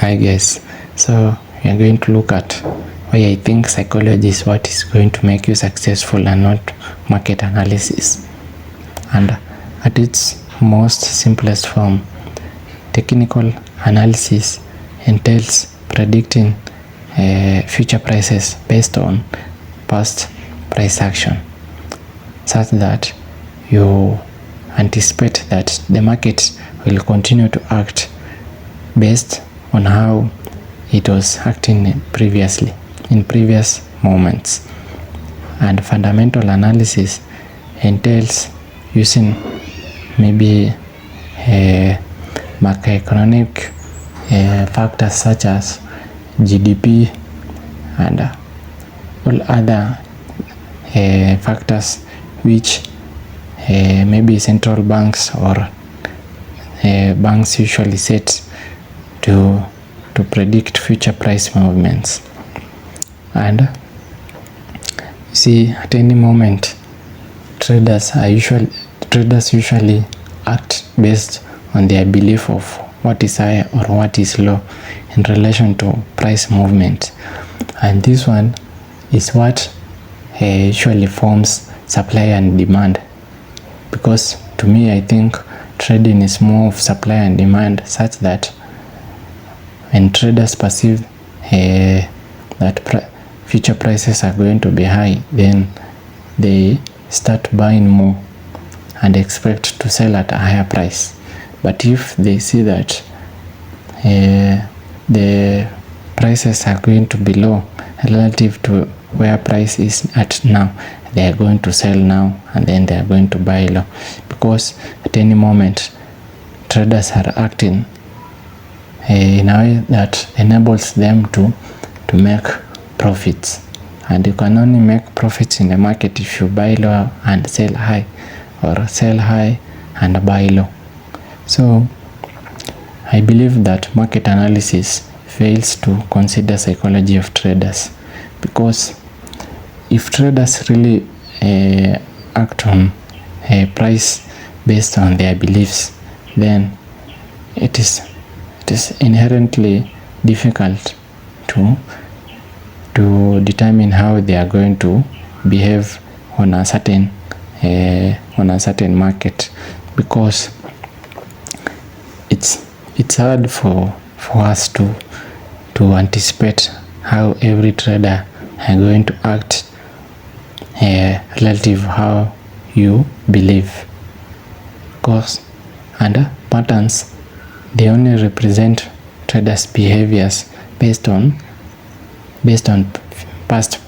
Hi guys, so we are going to look at why I think psychology is what is going to make you successful and not market analysis. And at its most simplest form, technical analysis entails predicting future prices based on past price action, such that you anticipate that the market will continue to act based on how it was acting previously, in previous moments. And fundamental analysis entails using maybe macroeconomic factors such as GDP and all other factors which maybe central banks or banks usually set to predict future price movements. And see, at any moment traders usually act based on their belief of what is high or what is low in relation to price movement, and this one is what usually forms supply and demand. Because to me, I think trading is more of supply and demand, such that when traders perceive that future prices are going to be high, then they start buying more and expect to sell at a higher price. But if they see that the prices are going to be low relative to where price is at now, they are going to sell now and then they are going to buy low, because at any moment traders are acting in a way that enables them to make profits. And you can only make profits in the market if you buy low and sell high, or sell high and buy low. So I believe that market analysis fails to consider psychology of traders, because if traders really act on a price based on their beliefs, then it is inherently difficult to determine how they are going to behave on a certain market, because it's hard for us to anticipate how every trader are going to act relative how you believe. Because and patterns, they only represent traders' behaviors based on past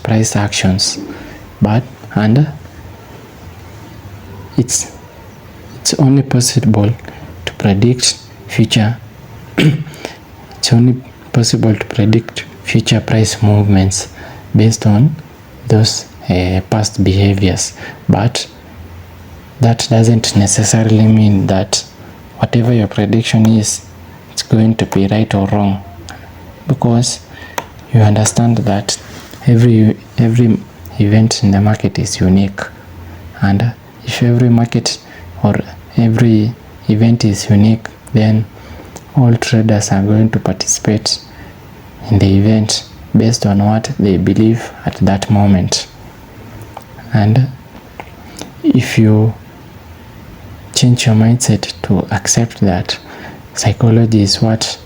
price actions, but it's only possible to predict future it's only possible to predict future price movements based on those past behaviors. But that doesn't necessarily mean that whatever your prediction is, it's going to be right or wrong, because you understand that every event in the market is unique, and if every market or every event is unique, then all traders are going to participate in the event based on what they believe at that moment. And if you change your mindset to accept that psychology is what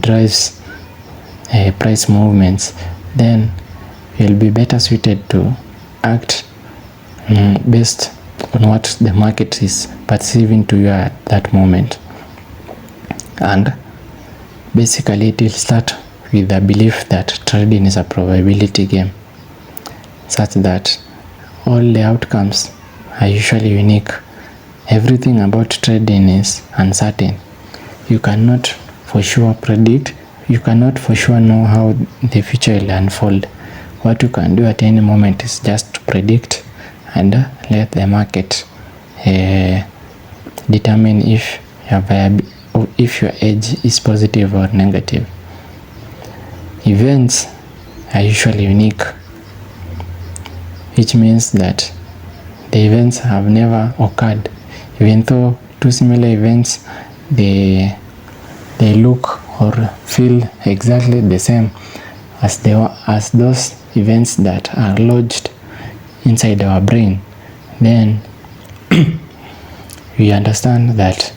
drives price movements, then you'll be better suited to act based on what the market is perceiving to you at that moment. And basically it will start with the belief that trading is a probability game, such that all the outcomes are usually unique. Everything about trading is uncertain. You cannot for sure predict, you cannot for sure know how the future will unfold. What you can do at any moment is just to predict and let the market determine if your edge is positive or negative. Events are usually unique, which means that the events have never occurred. Even though two similar events, they or feel exactly the same as those events that are lodged inside our brain, then we understand that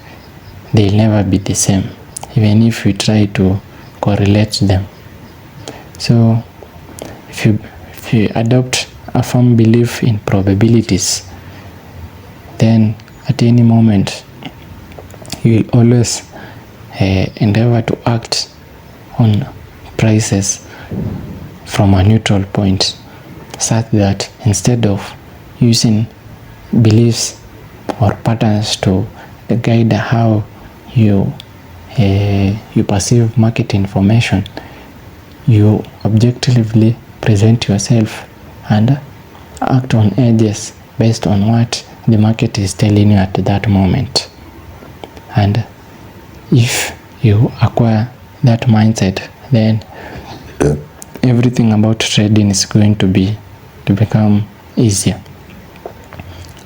they'll never be the same, even if we try to correlate them. So if you adopt a firm belief in probabilities, then at any moment you will always endeavor to act on prices from a neutral point, such that instead of using beliefs or patterns to guide how you perceive market information, you objectively present yourself and act on edges based on what the market is telling you at that moment. And if you acquire that mindset, then everything about trading is going to become easier.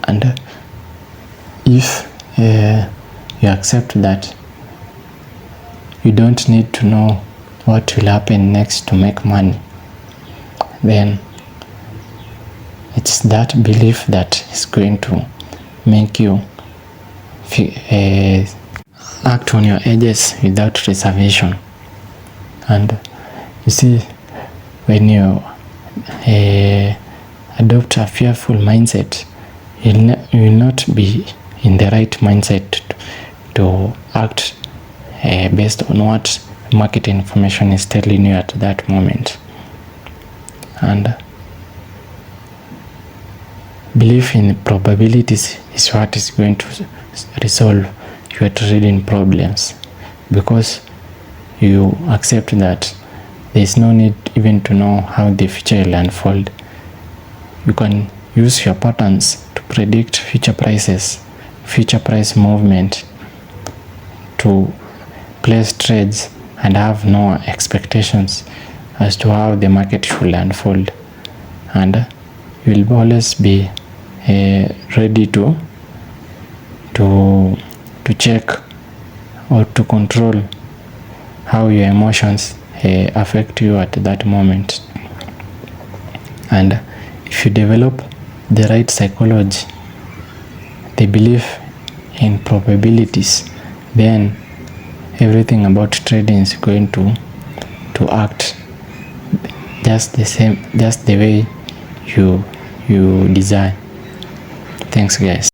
And if you accept that you don't need to know what will happen next to make money, then it's that belief that is going to make you act on your edges without reservation. And you see, when you adopt a fearful mindset, you will not be in the right mindset to act based on what market information is telling you at that moment. And belief in probabilities is what is going to resolve your trading problems, because you accept that there is no need even to know how the future will unfold. You can use your patterns to predict future prices, future price movement, to place trades and have no expectations as to how the market should unfold. And you will always be ready to check or to control how your emotions affect you at that moment. And if you develop the right psychology, the belief in probabilities, then everything about trading is going to act just the way you desire. Thanks, guys.